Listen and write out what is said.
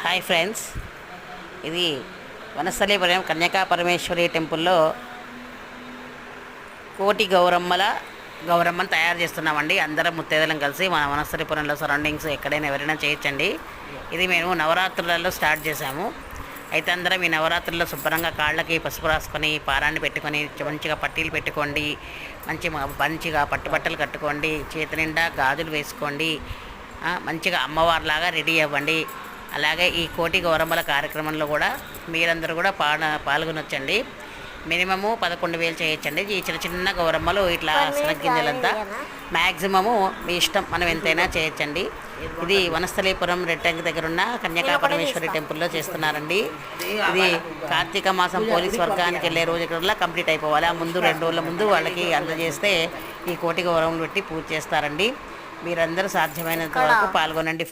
Hi friends, ఇది వనస్థలీపురం కన్యకా పరమేశ్వరి టెంపుల్లో కోటి గౌరమ్మను తయారు చేస్తున్నామండి. అందరం ముత్తైదులం కలిసి మన వనస్థలీపురంలో సరౌండింగ్స్ ఎక్కడైనా ఎవరైనా చేయొచ్చండి. ఇది మేము నవరాత్రులలో స్టార్ట్ చేశాము. అయితే అందరం ఈ నవరాత్రుల్లో శుభ్రంగా కాళ్ళకి పసుపు రాసుకొని పారాన్ని పెట్టుకొని మంచిగా పట్టీలు పెట్టుకోండి, మంచిగా పట్టుబట్టలు కట్టుకోండి, చేతి నిండా గాజులు వేసుకోండి, మంచిగా అమ్మవారిలాగా రెడీ అవ్వండి. అలాగే ఈ కోటి గౌరమ్మల కార్యక్రమంలో కూడా మీరందరూ కూడా పాల్గొనొచ్చండి. మినిమము 11,000 చేయొచ్చండి. ఈ చిన్న చిన్న గౌరమ్మలు ఇట్లా సనగ్గింజలంతా మ్యాక్సిమము మీ ఇష్టం, మనం ఎంతైనా చేయొచ్చండి. ఇది వనస్థలీపురం రెడ్ ట్యాంక్ దగ్గర ఉన్న కన్యకా పరమేశ్వరి టెంపుల్లో చేస్తున్నారండి. ఇది కార్తీక మాసం పోలీస్ వర్గానికి వెళ్ళే రోజుకల్లా కంప్లీట్ అయిపోవాలి. ఆ ముందు 2 రోజుల ముందు వాళ్ళకి అందజేస్తే ఈ కోటి గౌరమ్మలు పెట్టి పూజ చేస్తారండి. మీరందరూ సాధ్యమైనంత వరకు పాల్గొనండి.